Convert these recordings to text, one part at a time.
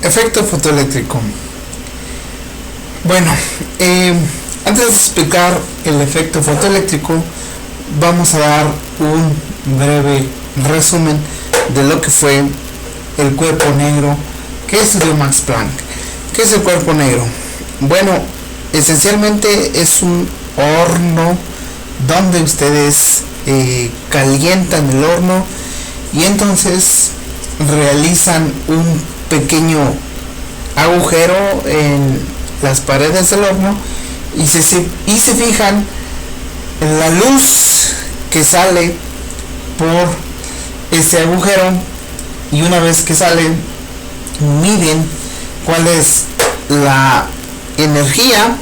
Efecto fotoeléctrico. Bueno, antes de explicar el efecto fotoeléctrico, vamos a dar un breve resumen de lo que fue el cuerpo negro que estudió Max Planck. ¿Qué es el cuerpo negro? Bueno, esencialmente es un horno donde ustedes calientan el horno y entonces realizan un pequeño agujero en las paredes del horno y se fijan en la luz que sale por ese agujero, y una vez que sale miden cuál es la energía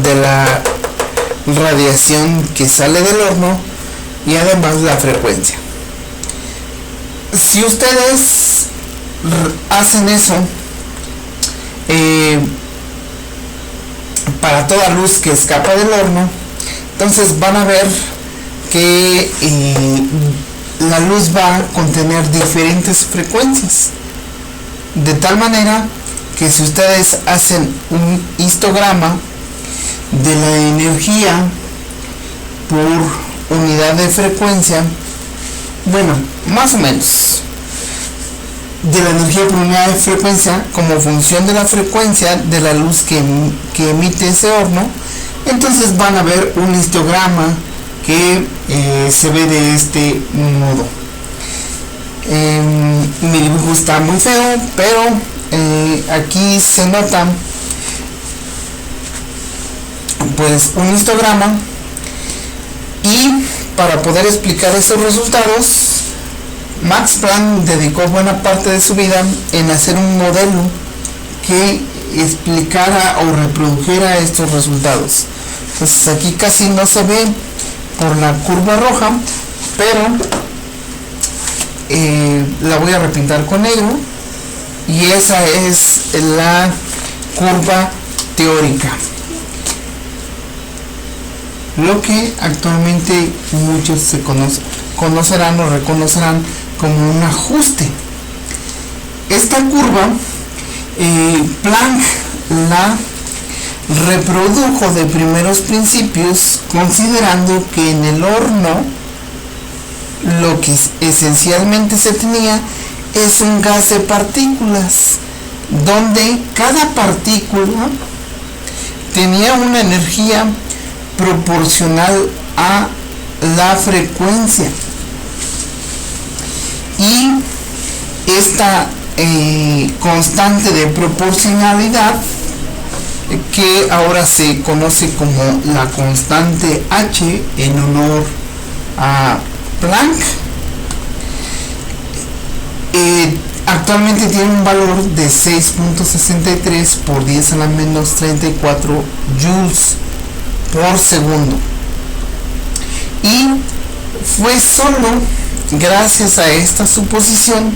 de la radiación que sale del horno y además la frecuencia. Si ustedes hacen eso para toda luz que escapa del horno, entonces van a ver que la luz va a contener diferentes frecuencias, de tal manera que si ustedes hacen un histograma de la energía por unidad de frecuencia, bueno, más o menos de la energía por unidad de frecuencia como función de la frecuencia de la luz que emite ese horno, entonces van a ver un histograma que se ve de este modo. Mi dibujo está muy feo, pero aquí se nota pues un histograma, y para poder explicar esos resultados, Max Planck dedicó buena parte de su vida en hacer un modelo que explicara o reprodujera estos resultados. Entonces aquí casi no se ve por la curva roja, pero la voy a repintar con negro, y esa es la curva teórica, lo que actualmente muchos conocerán o reconocerán como un ajuste. Esta curva Planck la reprodujo de primeros principios, considerando que en el horno lo que esencialmente se tenía es un gas de partículas, donde cada partícula tenía una energía proporcional a la frecuencia, y esta constante de proporcionalidad, que ahora se conoce como la constante H en honor a Planck, actualmente tiene un valor de 6.63 por 10 a la menos 34 joules por segundo, y fue solo gracias a esta suposición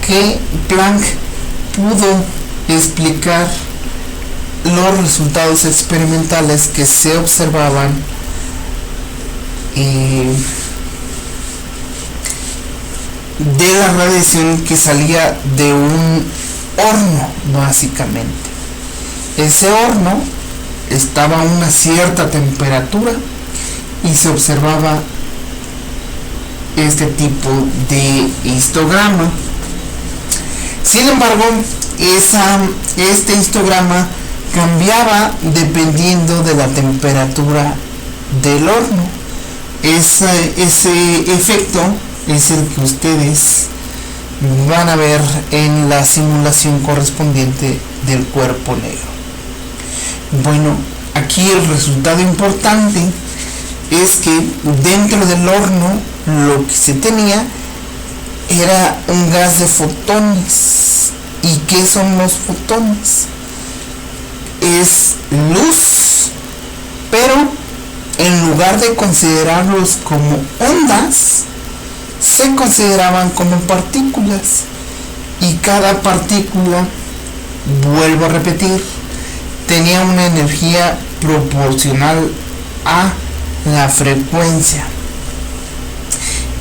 que Planck pudo explicar los resultados experimentales que se observaban de la radiación que salía de un horno. Básicamente ese horno estaba a una cierta temperatura y se observaba este tipo de histograma. Sin embargo, este histograma cambiaba dependiendo de la temperatura del horno. Ese efecto es el que ustedes van a ver en la simulación correspondiente del cuerpo negro. Bueno, aquí el resultado importante es que dentro del horno lo que se tenía era un gas de fotones. ¿Y qué son los fotones? Es luz, pero en lugar de considerarlos como ondas, se consideraban como partículas, y cada partícula, vuelvo a repetir, tenía una energía proporcional a la frecuencia.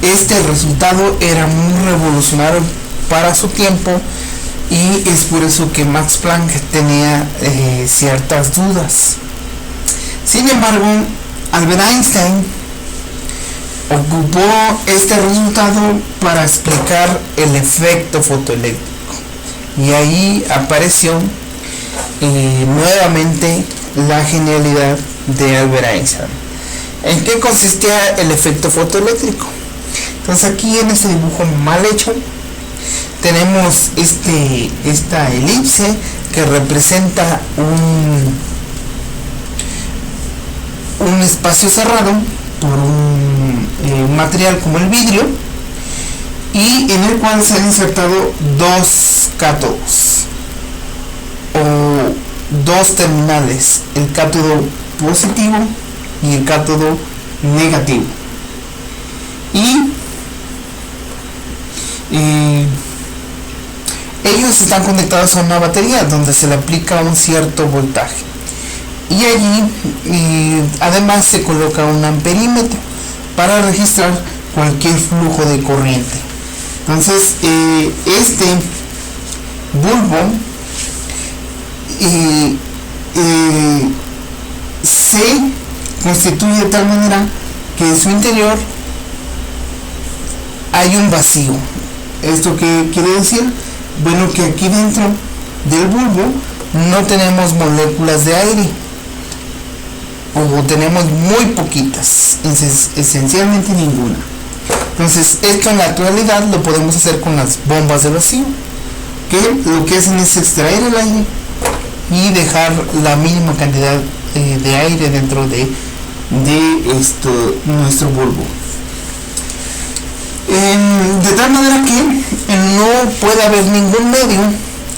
Este resultado era muy revolucionario para su tiempo, y es por eso que Max Planck tenía ciertas dudas. Sin embargo, Albert Einstein ocupó este resultado para explicar el efecto fotoeléctrico, y ahí apareció nuevamente la genialidad de Albert Einstein. ¿En qué consistía el efecto fotoeléctrico? Entonces aquí en este dibujo mal hecho tenemos esta elipse que representa un espacio cerrado por un material como el vidrio, y en el cual se han insertado dos cátodos o dos terminales, el cátodo positivo y el cátodo negativo, y ellos están conectados a una batería donde se le aplica un cierto voltaje, y allí además se coloca un amperímetro para registrar cualquier flujo de corriente. Entonces este bulbo se constituye de tal manera que en su interior hay un vacío. ¿Esto qué quiere decir? Bueno, que aquí dentro del bulbo no tenemos moléculas de aire, o tenemos muy poquitas, esencialmente ninguna. Entonces esto en la actualidad lo podemos hacer con las bombas de vacío, que lo que hacen es extraer el aire y dejar la mínima cantidad de aire dentro de nuestro bulbo, de tal manera que no puede haber ningún medio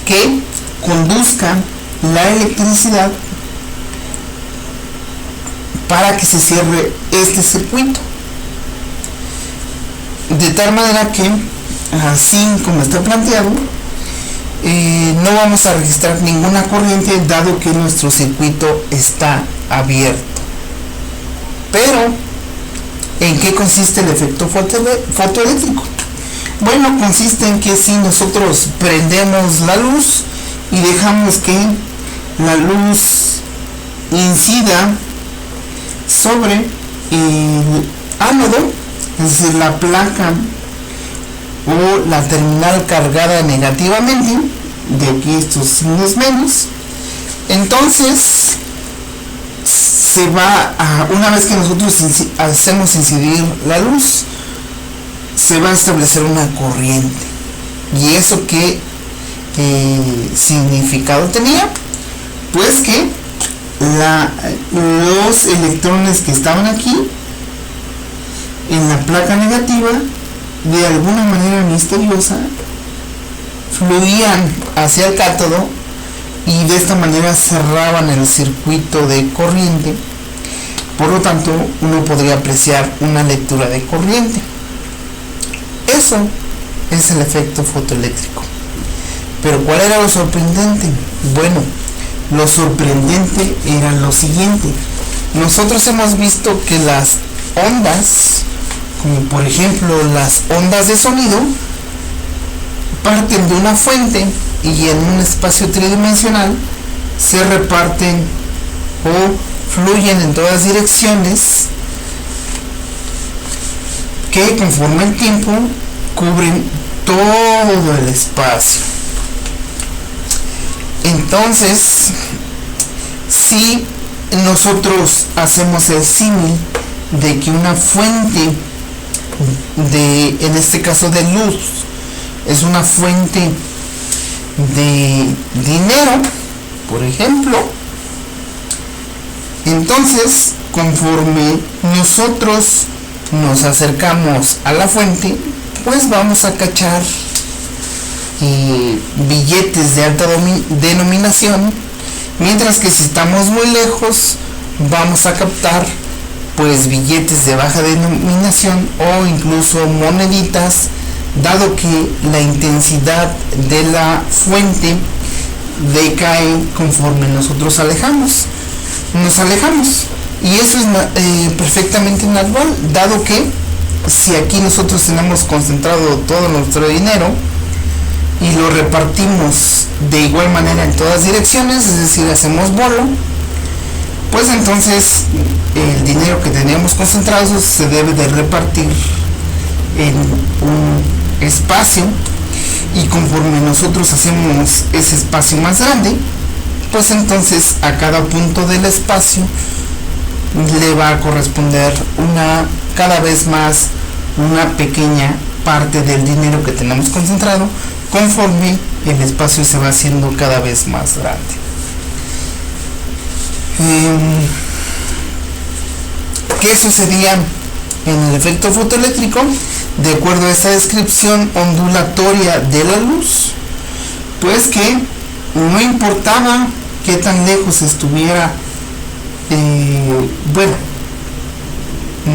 que conduzca la electricidad para que se cierre este circuito, de tal manera que, así como está planteado, no vamos a registrar ninguna corriente, dado que nuestro circuito está abierto. Pero ¿en qué consiste el efecto fotoeléctrico? Bueno, consiste en que si nosotros prendemos la luz y dejamos que la luz incida sobre el ánodo, es decir, la placa o la terminal cargada negativamente, de aquí estos signos menos, entonces se va una vez que nosotros hacemos incidir la luz, se va a establecer una corriente. ¿Y eso qué significado tenía? Pues que los electrones que estaban aquí en la placa negativa, de alguna manera misteriosa, fluían hacia el cátodo, y de esta manera cerraban el circuito de corriente. Por lo tanto, uno podría apreciar una lectura de corriente. Eso es el efecto fotoeléctrico. Pero ¿cuál era lo sorprendente? Bueno, lo sorprendente era lo siguiente. Nosotros hemos visto que las ondas, como por ejemplo las ondas de sonido, parten de una fuente y en un espacio tridimensional se reparten o fluyen en todas direcciones, que conforme el tiempo cubren todo el espacio. Entonces, si nosotros hacemos el símil de que una fuente en este caso de luz, es una fuente de dinero, por ejemplo, entonces conforme nosotros nos acercamos a la fuente, pues vamos a cachar billetes de alta denominación, mientras que si estamos muy lejos vamos a captar pues billetes de baja denominación o incluso moneditas, dado que la intensidad de la fuente decae conforme nosotros nos alejamos, y eso es perfectamente natural, dado que si aquí nosotros tenemos concentrado todo nuestro dinero, y lo repartimos de igual manera en todas direcciones, es decir, hacemos bolo, pues entonces el dinero que teníamos concentrado se debe de repartir en un espacio, y conforme nosotros hacemos ese espacio más grande, pues entonces a cada punto del espacio le va a corresponder cada vez más una pequeña parte del dinero que tenemos concentrado, conforme el espacio se va haciendo cada vez más grande. ¿Qué sucedía en el efecto fotoeléctrico? De acuerdo a esta descripción ondulatoria de la luz, pues que no importaba qué tan lejos estuviera,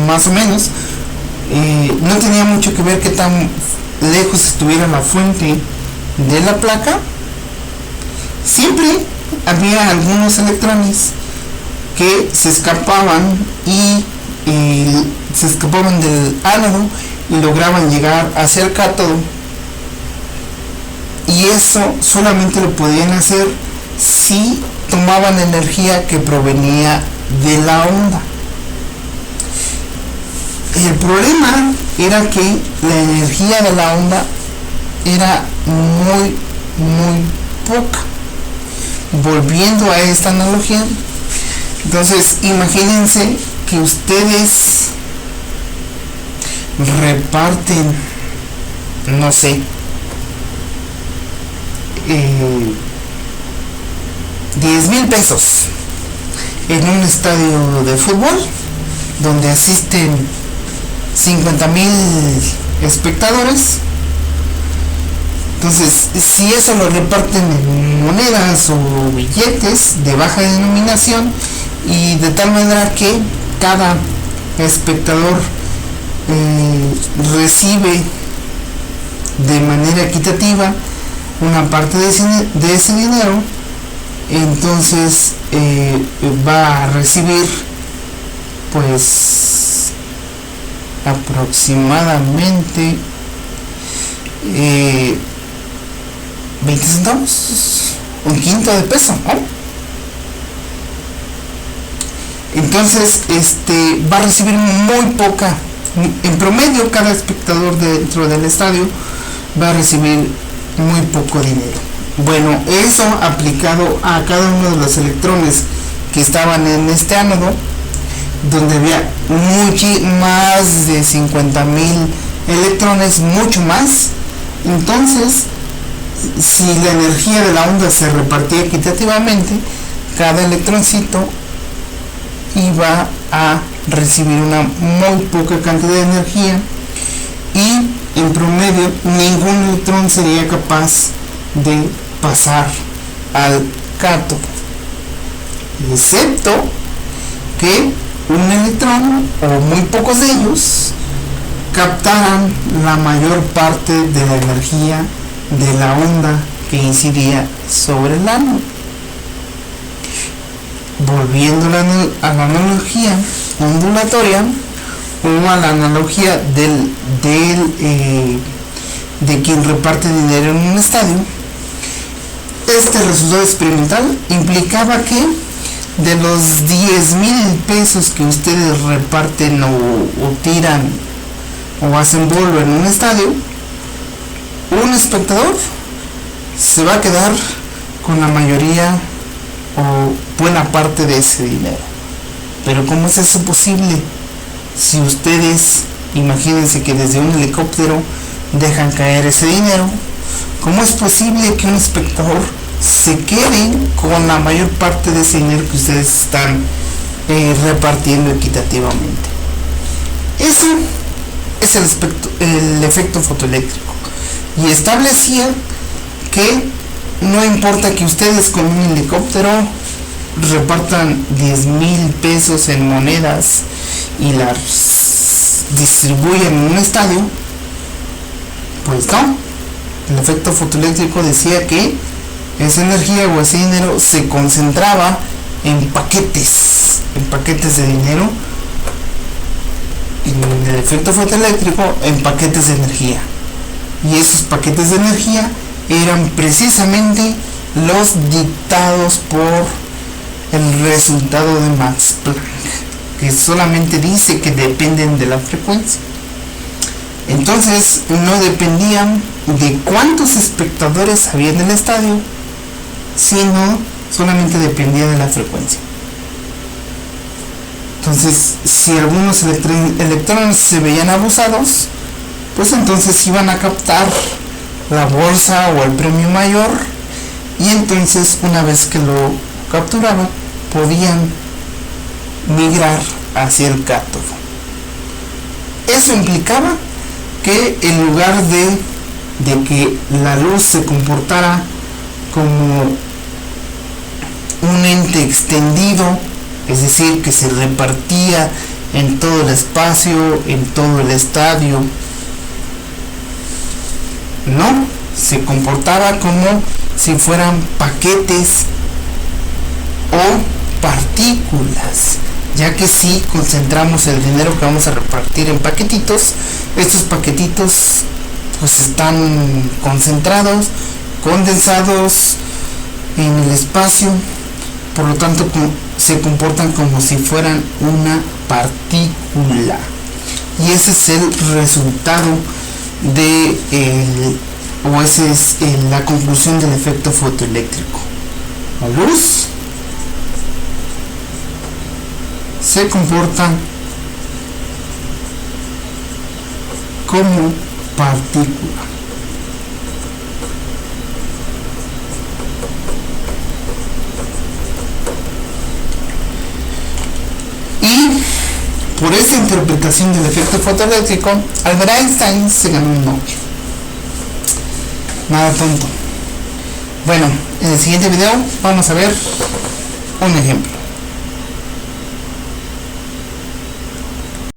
más o menos, no tenía mucho que ver qué tan lejos estuviera la fuente de la placa, siempre había algunos electrones que se escapaban del ánodo y lograban llegar hacia el cátodo, y eso solamente lo podían hacer si tomaban energía que provenía de la onda. El problema era que la energía de la onda era muy poca. Volviendo a esta analogía, entonces imagínense que ustedes reparten, no sé, 10,000 pesos en un estadio de fútbol donde asisten 50,000 espectadores. Entonces, si eso lo reparten en monedas o billetes de baja denominación, y de tal manera que cada espectador recibe de manera equitativa una parte de ese dinero, entonces va a recibir pues aproximadamente 20 centavos, un quinto de peso, ¿no? Entonces va a recibir muy poca. En promedio, cada espectador dentro del estadio va a recibir muy poco dinero. Bueno, eso aplicado a cada uno de los electrones que estaban en este ánodo, donde había más de 50,000 electrones, mucho más. Entonces, si la energía de la onda se repartía equitativamente, cada electroncito iba a recibir una muy poca cantidad de energía, y en promedio ningún electrón sería capaz de pasar al cátodo, excepto que un electrón o muy pocos de ellos captaran la mayor parte de la energía de la onda que incidía sobre el ánodo. Volviendo a la analogía ondulatoria, o a la analogía de quien reparte dinero en un estadio, este resultado experimental implicaba que de los 10,000 pesos que ustedes reparten o tiran o hacen bolo en un estadio, un espectador se va a quedar con la mayoría o buena parte de ese dinero. Pero ¿cómo es eso posible? Si ustedes, imagínense que desde un helicóptero dejan caer ese dinero, ¿cómo es posible que un espectador se quede con la mayor parte de ese dinero que ustedes están repartiendo equitativamente? Eso es el efecto fotoeléctrico, y establecía que no importa que ustedes con un helicóptero repartan 10,000 pesos en monedas y las distribuyan en un estadio, pues no. El efecto fotoeléctrico decía que esa energía o ese dinero se concentraba en paquetes de dinero, y en el efecto fotoeléctrico en paquetes de energía, y esos paquetes de energía eran precisamente los dictados por el resultado de Max Planck, que solamente dice que dependen de la frecuencia. Entonces no dependían de cuántos espectadores había en el estadio, sino solamente dependía de la frecuencia. Entonces, si algunos electrones se veían abusados, pues entonces iban a captar la bolsa o el premio mayor, y entonces una vez que lo capturaban podían migrar hacia el cátodo. Eso implicaba que en lugar de que la luz se comportara como un ente extendido, es decir, que se repartía en todo el espacio, en todo el estadio, no, se comportaba como si fueran paquetes o partículas, ya que si concentramos el dinero que vamos a repartir en paquetitos, estos paquetitos pues están concentrados, condensados en el espacio, por lo tanto se comportan como si fueran una partícula, y ese es el resultado esa es la conclusión del efecto fotoeléctrico. La luz se comporta como partícula. Y por esa interpretación del efecto fotoeléctrico, Albert Einstein se ganó un Nobel. Nada tonto. Bueno, en el siguiente video vamos a ver un ejemplo.